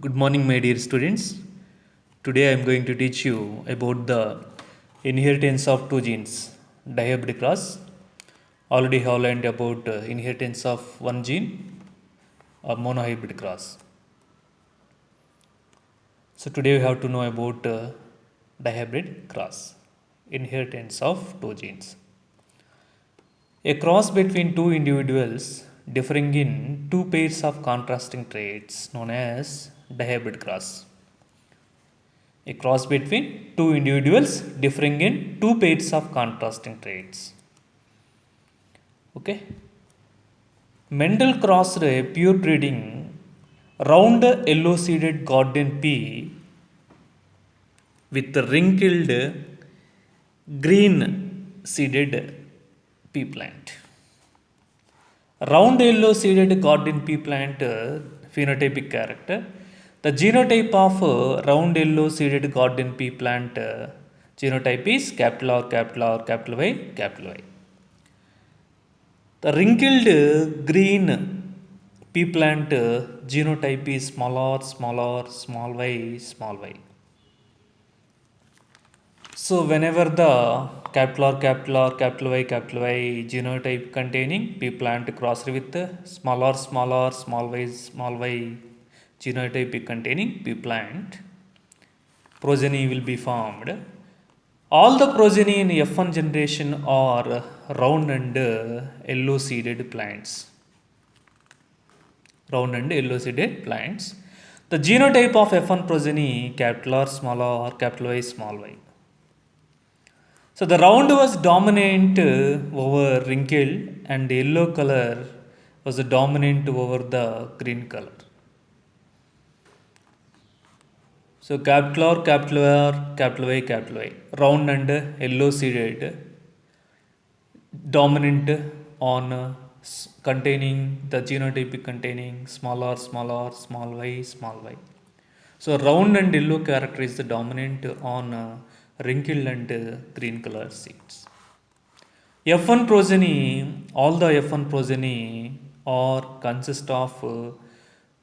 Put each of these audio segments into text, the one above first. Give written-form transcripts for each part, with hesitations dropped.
Good morning, my dear students. Today I am going to teach you about the inheritance of two genes, dihybrid cross. Already have learned about inheritance of one gene or monohybrid cross. So today we have to know about dihybrid cross, inheritance of two genes. A cross between two individuals differing in two pairs of contrasting traits known as dihybrid cross. A cross between two individuals differing in two pairs of contrasting traits. Okay. Mendel crossed a pure breeding round yellow seeded garden pea with wrinkled green seeded pea plant. Round yellow seeded garden pea plant phenotypic character. The genotype of round yellow seeded garden pea plant genotype is capital R, capital R, capital Y, capital Y. The wrinkled green pea plant genotype is small r, small r, small y, small y. So whenever the capital R, capital R, capital Y, capital Y genotype containing pea plant crossed with small r, small r, small y genotype containing pea plant, progeny will be formed. All the progeny in F1 generation are round and yellow seeded plants. Round and yellow seeded plants. The genotype of F1 progeny capital R, small r, capital Y, small y. So the round was dominant over wrinkled and the yellow color was dominant over the green color. So capital R, capital R, capital Y, capital Y. Round and yellow seeded dominant on containing the genotype containing small r, small r, small y, small y. So round and yellow character is the dominant on wrinkled and green color seeds. F1 progeny, all the F1 progeny are consist of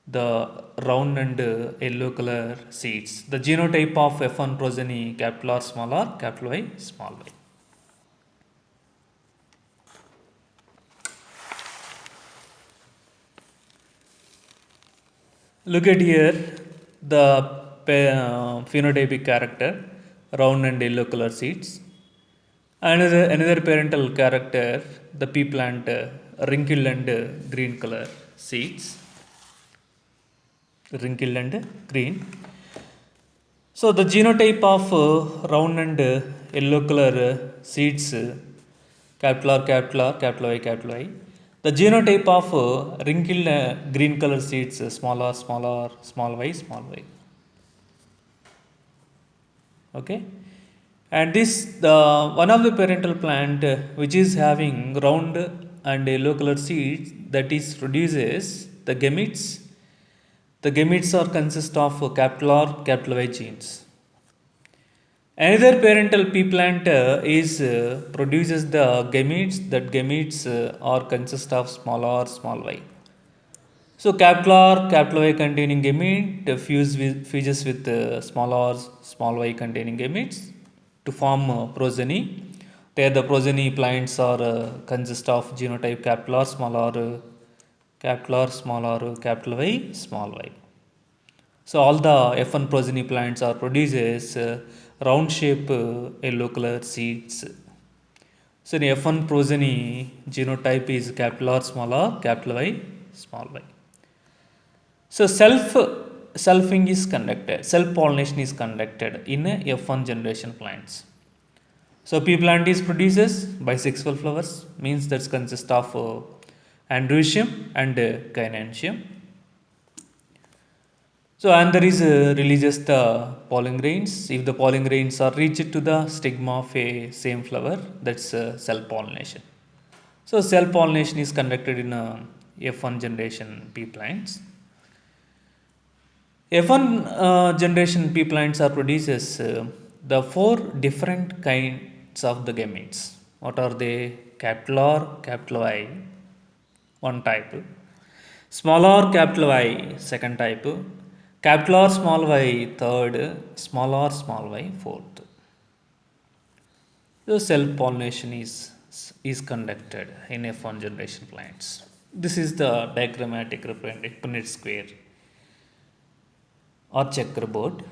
the round and yellow color seeds. The genotype of F1 progeny capital R, small r, capital Y, small y. Look at here the phenotypic character, round and yellow color seeds. Another parental character, the pea plant, wrinkled and green color seeds. Wrinkled and green. So the genotype of round and yellow color seeds, capital R, capital R, capital Y, capital Y. The genotype of wrinkled green color seeds, small r, small r, small y, small y. Okay. And this the one of the parental plant which is having round and yellow color seeds, that is produces the gametes. The gametes are consist of capital R, capital Y genes. Another parental pea plant produces the gametes. That gametes are consist of small r, small y. So capital R, capital Y containing gamete fuses with small r, small y containing gametes to form progeny. There the progeny plants are consist of genotype capital R, small r, capital R, small r, capital Y, small y. So all the F1 progeny plants are produces round shape yellow color seeds. So in F1 progeny genotype is capital R, small r, capital Y, small y. So selfing is conducted, self pollination is conducted in F1 generation plants. So pea plant is produces bisexual flowers, means that consists of androecium and gynoecium. So anther is releases the pollen grains. If the pollen grains are reached to the stigma of a same flower, that's self pollination. So self pollination is conducted in F1 generation pea plants. F1 generation pea plants are produces the four different kinds of the gametes. What are they? Capital R, capital Y, one type. Small r, capital Y, second type. capital R small y third, small r small y fourth. The self pollination is conducted in F1 generation plants. This is the diagrammatic representation Punnett square or checkerboard.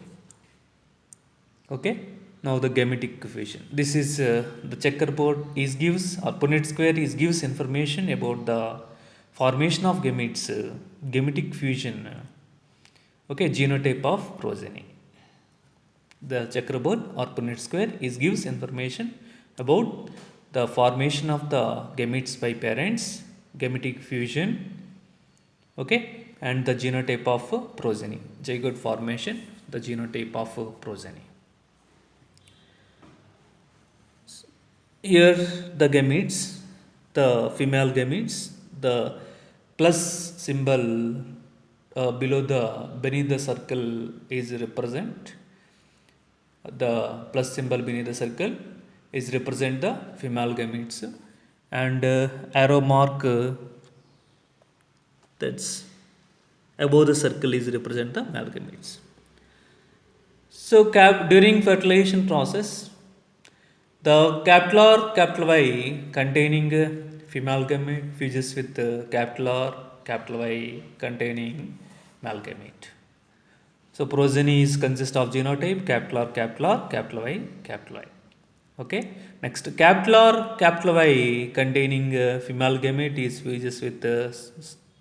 Okay. Now the gametic fusion. This is the checkerboard is gives or Punnett square is gives information about the formation of gametes, gametic fusion. Okay, genotype of progeny. The checkerboard or Punnett square is gives information about the formation of the gametes by parents, gametic fusion, okay, and the genotype of progeny, zygote formation, the genotype of progeny. Here the gametes, the female gametes, the plus symbol below the beneath the circle is represent the plus symbol beneath the circle is represent the female gametes, and arrow mark that's above the circle is represent the male gametes. So during fertilization process, the capital Y containing female gamete fuses with capital Y containing male gamete. So progeny is consist of genotype capital Y, capital Y. Okay. Next, capital Y containing female gamete is fuses with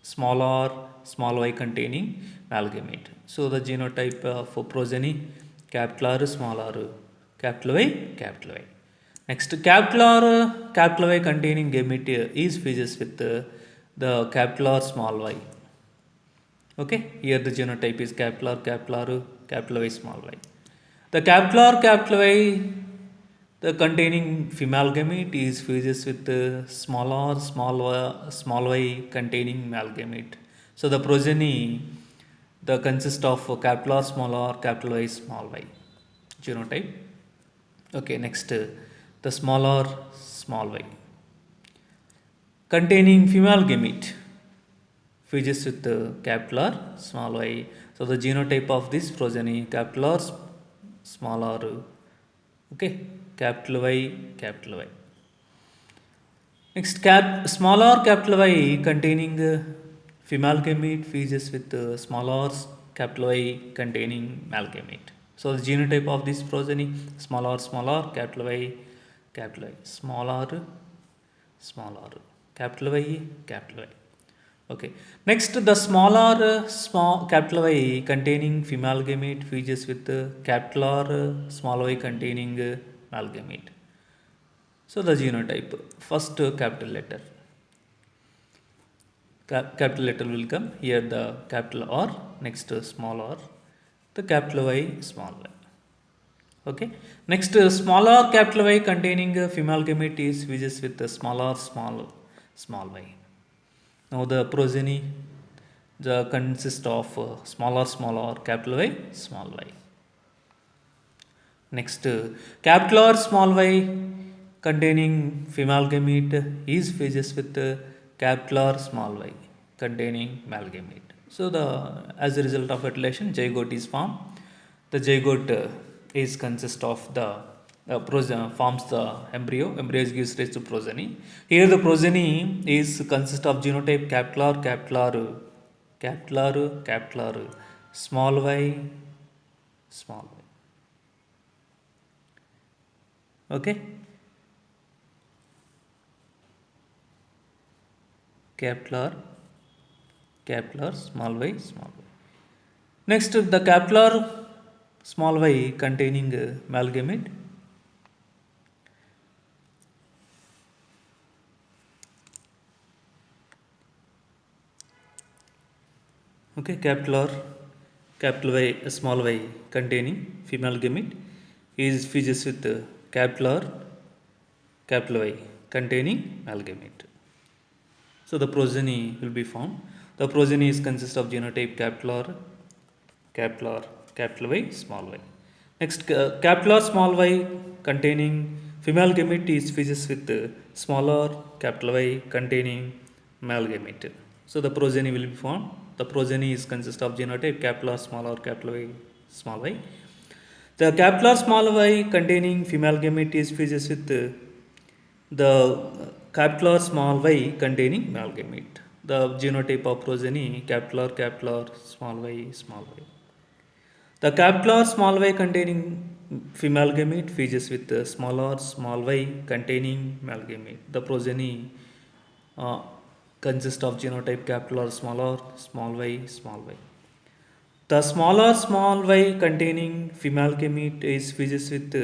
small y containing male gamete. So the genotype of progeny capital R, small r, capital Y. Next, capital Y containing gamete is fuses with the capital R, small y. Okay, here the genotype is capital R, capital Y, small y. The capital Y, the containing female gamete is fuses with small r, small y containing male gamete. So the progeny, the consist of capital R, capital Y, small y genotype. Okay, next the small r, small y containing female gamete fuses with capital R, small y. So the genotype of this progeny capital R, small r, okay, capital Y. Next, small r, capital Y containing female gamete fuses with small r, capital Y containing male gamete. So the genotype of this progeny small r, capital Y, small r, capital Y. Okay. Next, the small r, capital Y containing female gamete fuses with capital R, small y containing male gamete. So the genotype, first capital letter. Capital letter will come here, the capital R, next small r, the capital Y, small y. Okay. Next, small r, capital Y containing female gamete is fuses with the small r, small y. Now the progeny consists of small r, capital Y, small y. Next, capital R, small y containing female gamete is fuses with capital R, small y containing male gamete. So as a result of fertilization, zygote is formed. The zygote is consist of the forms the embryo. Embryo gives rise to progeny. Here the progeny is consist of genotype capital R, small y. Okay. Capital R, small y. Next, the capital R, small y containing male gamete. Okay, capital Y, small y containing female gamete is fuses with capital Y containing male gamete. So the progeny will be formed. The progeny is consist of genotype capital Y, small y. Next, capital R, small y containing female gamete is fuses with small r, capital Y containing male gamete. So the progeny will be formed. The progeny is consist of genotype capital R small or capital Y small y. The capital R small y containing female gamete is fuses with the capital R small y containing male gamete. The genotype of progeny capital R small y small y. The capital R small y containing female gamete fuses with the small r small y containing male gamete. The progeny uh, consists of genotype capital R small y small y. The small r small y containing female gamete is fuses with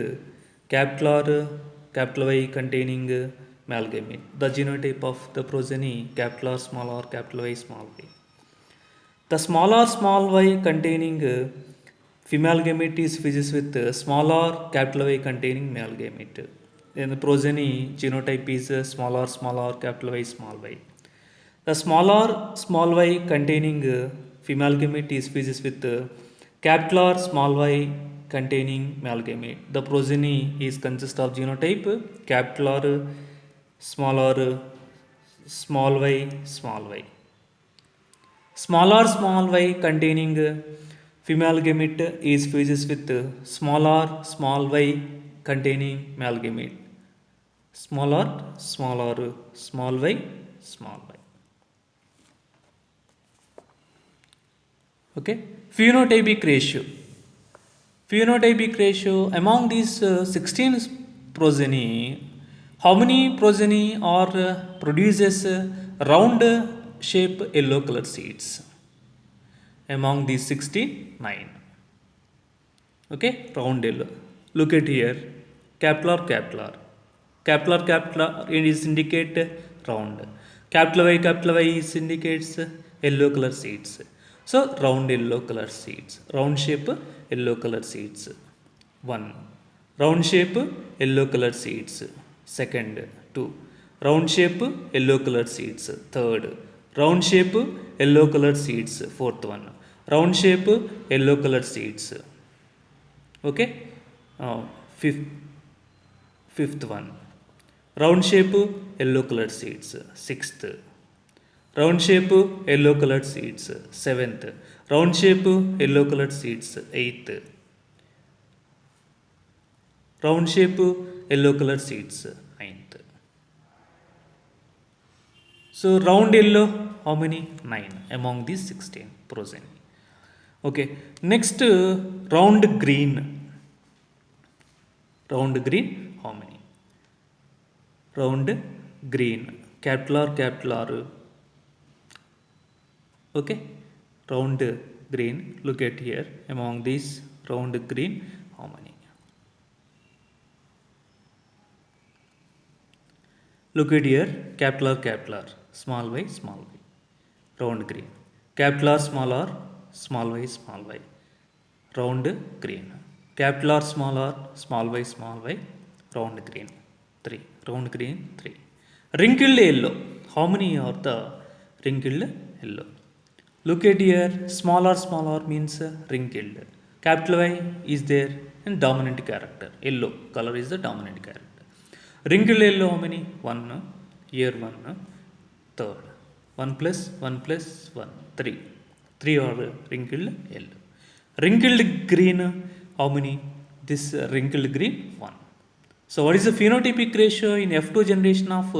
capital R capital Y containing male gamete. The genotype of the progeny capital R capital Y small y. The small r small y containing female gamete is fuses with small r capital Y containing male gamete. Then the progeny genotype is small r capital Y small y. The small r small y containing female gamete is fuses with capital R small y containing male gamete. The progeny is consist of genotype capital R small y small y. Small y containing female gamete is fuses with small r small y containing male gamete. Small r small y small y. Okay, phenotypic ratio. Phenotypic ratio among these 16 progeny, how many progeny are produces round shape yellow color seeds? Among these 16, 9. Okay, round yellow. Look at here, capital it is indicate round. Capital Y is indicates yellow color seeds. So round yellow color seeds, round shape yellow color seeds. 1. Round shape yellow color seeds. Second. 2. Round shape yellow color seeds. Third. Round shape yellow color seeds. Fourth one. Round shape yellow color seeds. Okay. Fifth one. Round shape yellow color seeds. Sixth. Round shape yellow colored seeds. 7th. Round shape yellow colored seeds. 8th. Round shape yellow colored seeds. 9th. So round yellow, how many? 9 among these 16 progeny. Okay. Next, round green. Round green, how many? Round green. Capital R. Okay, round green, look at here, among these round green, how many? Look at here, capital R, small y, round green. Capital R, small y, round green. Capital R, small y, round green. 3, round green, 3. Wrinkled yellow, how many are the wrinkled yellow? Look at here, small r means wrinkled. Capital Y is there and dominant character. Yellow color is the dominant character. Wrinkled yellow, how many? 1, here 1, third. 1 plus 1, 3. 3 are wrinkled yellow. Wrinkled green, how many? This wrinkled green, 1. So what is the phenotypic ratio in F2 generation of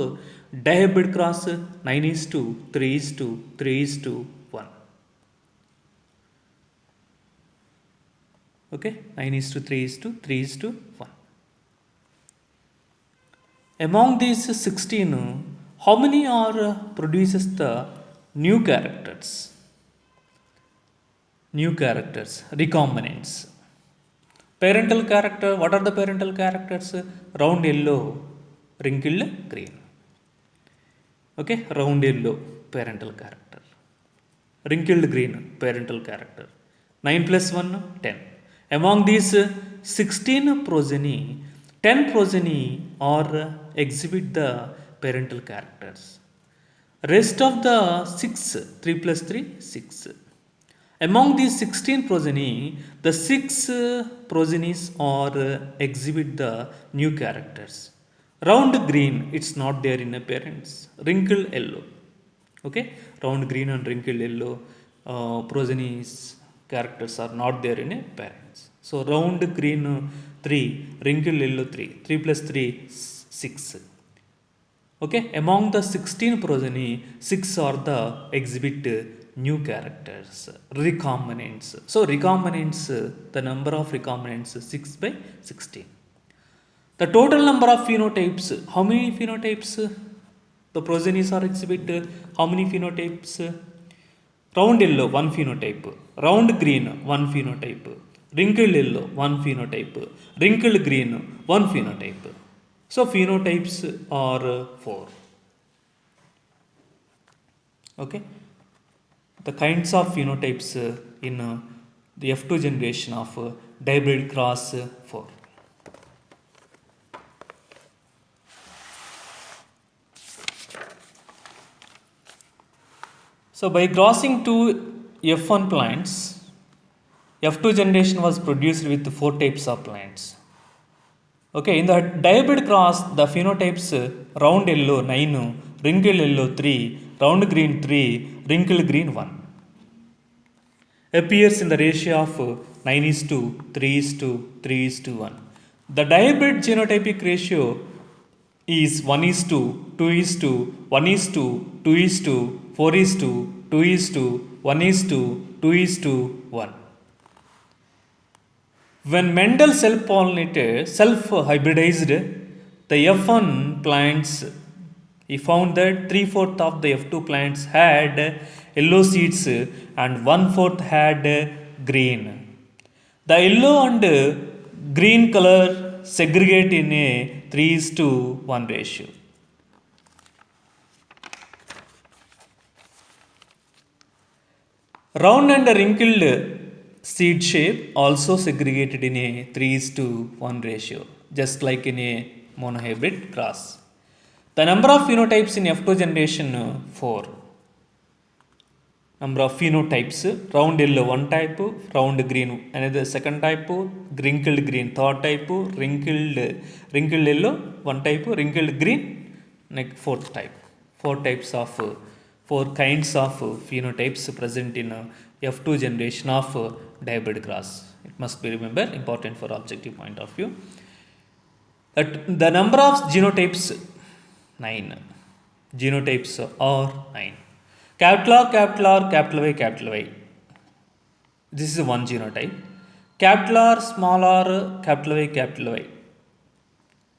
dihybrid cross? 9:3:1. Okay, 9:3:1. Among these 16, how many are produces the new characters? New characters, recombinants. Parental character, what are the parental characters? Round yellow, wrinkled green. Okay, round yellow, parental character. Wrinkled green, parental character. 9 plus 1, 10. Among these 16 progeny, 10 progeny are exhibit the parental characters. Rest of the 6, 3 plus 3, 6. Among these 16 progeny, the 6 progenies are exhibit the new characters. Round green, it's not there in the parents. Wrinkled yellow. Okay, round green and wrinkled yellow progeny characters are not there in a parents. So round green 3, wrinkled yellow 3, 3 plus 3 6. Okay, among the 16 progeny, 6 are the exhibit new characters, recombinants. So recombinants, the number of recombinants 6 by 16. The total number of phenotypes, how many phenotypes the progenies are exhibit? How many phenotypes? Round yellow, one phenotype. Round green, one phenotype. Wrinkled yellow, one phenotype. Wrinkled green, one phenotype. So phenotypes are 4. Okay. The kinds of phenotypes in the F2 generation of dihybrid cross 4. So by crossing two F1 plants, F2 generation was produced with 4 types of plants. Okay, in the dihybrid cross, the phenotypes round yellow 9, wrinkled yellow 3, round green 3, wrinkled green 1 appears in the ratio of 9 is to 3 is to 3 is to 1. The dihybrid genotypic ratio is 1 is to 2 is to 1 is to 2 is to 4 is to 2 is to 1 is to 2 is to 1. When Mendel self-pollinated, self-hybridized the F1 plants, he found that 3/4 of the F2 plants had yellow seeds and 1/4 had green. The yellow and green color segregate in a 3:1 ratio. Round and wrinkled seed shape also segregated in a 3:1 ratio, just like in a monohybrid cross. The number of phenotypes in F2 generation 4. Number of phenotypes, round yellow 1 type, round green another second type, wrinkled green third type, wrinkled yellow 1 type, wrinkled green like fourth type. 4 types of 4 kinds of phenotypes present in F2 generation of dihybrid cross. It must be remembered, important for objective point of view. The number of genotypes 9. Genotypes are 9. Capital R, capital R, capital Y, capital Y. This is one genotype. Capital R, small r, capital Y, capital Y.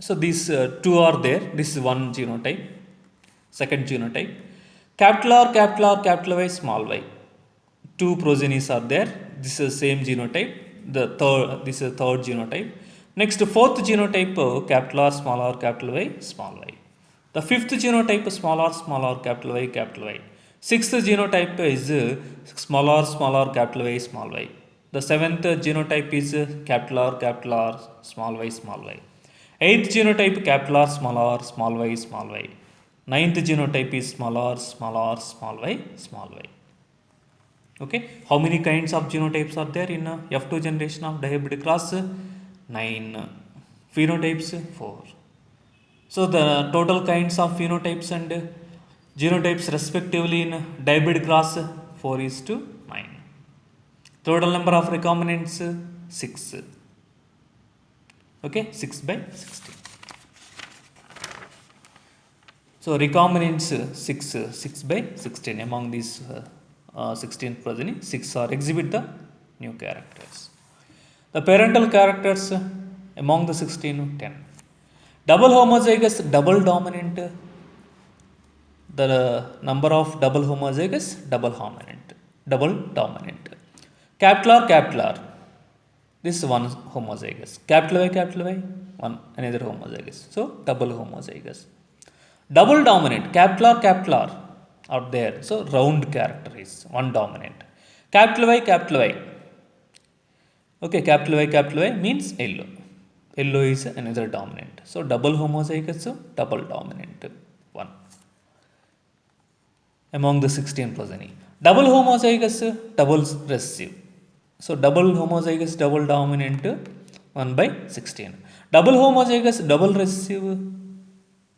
So these two are there. This is one genotype. Second genotype. Capital R, capital R, capital Y, small y. 2 progenies are there. This is same genotype. This is third genotype. Next, fourth genotype, capital R, capital Y, small y. The fifth genotype, small r, capital Y, capital Y. Sixth genotype is small r, capital Y, small y. The seventh genotype is capital R, small y, small y. Eighth genotype, capital R, small y, small y. Ninth genotype is small r, small y, small y. Okay, how many kinds of genotypes are there in F2 generation of dihybrid cross? 9. Phenotypes 4. So the total kinds of phenotypes and genotypes respectively in dihybrid cross 4:9. Total number of recombinants 6. Okay, 6 by 16. So recombinants 6 by 16. Among these 16 progeny, 6 are exhibit the new characters. The parental characters among the 16, 10. Double homozygous, double dominant. The number of double homozygous, double dominant. Capital R. This is one homozygous. Capital Y, one another homozygous. So double homozygous. Double dominant, capital R out there. So round character is one dominant. Capital Y. Okay, capital Y means yellow. Yellow is another dominant. So double homozygous, double dominant one. Among the 16 progeny. Double homozygous, double recessive. So double homozygous, double dominant 1 by 16. Double homozygous, double recessive.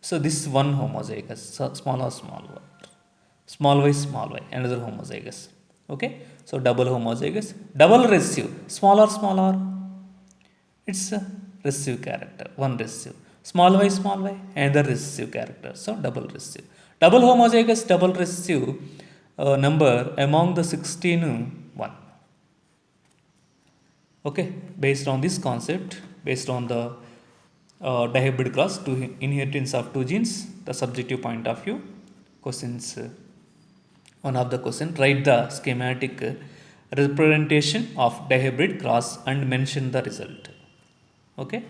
So this is one homozygous, small y, another homozygous. Okay, so double homozygous. Double recessive, smaller, it's a recessive character, one recessive. Small y, another recessive character, so double recessive. Double homozygous, double recessive number among the 16, 1. Okay, based on this concept, based on the dihybrid cross, two inheritance of two genes, the subjective point of view, questions. One of the question, write the schematic representation of dihybrid cross and mention the result. Okay,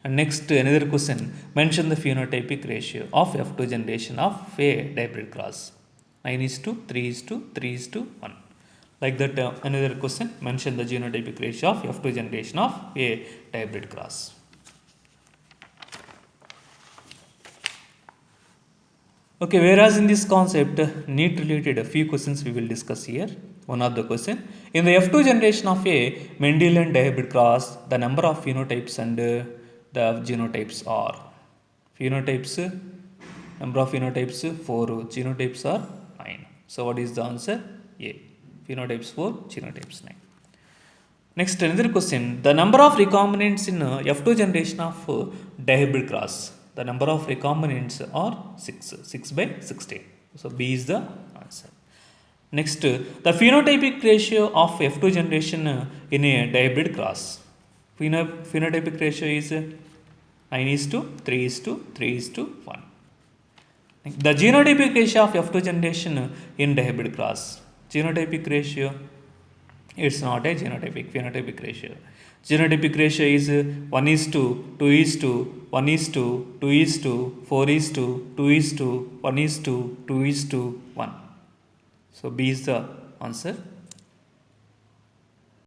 and next another question, mention the phenotypic ratio of F2 generation of a dihybrid cross. 9 is to 3 is to 3 is to 1. Like that, another question, mention the genotypic ratio of F2 generation of a dihybrid cross. Okay, whereas in this concept, NEET related, a few questions we will discuss here. One of the question, in the F2 generation of a Mendelian dihybrid cross, the number of phenotypes and the genotypes are, phenotypes, number of phenotypes 4, genotypes are 9. So what is the answer? A. Phenotypes 4, genotypes 9. Next, another question, the number of recombinants in F2 generation of dihybrid cross. The number of recombinants are 6 by 16. So B is the answer. Next, the phenotypic ratio of F2 generation in a dihybrid cross. Phenotypic ratio is 9 is to 3 is to 3 is to 1. The genotypic ratio of F2 generation in dihybrid cross. Genotypic ratio, it's not a genotypic, phenotypic ratio. Genotypic ratio is 1 is to 2 is to 1 is to 2 is to 4 is to 2 is to 1 is to 2 is to 1. So B is the answer.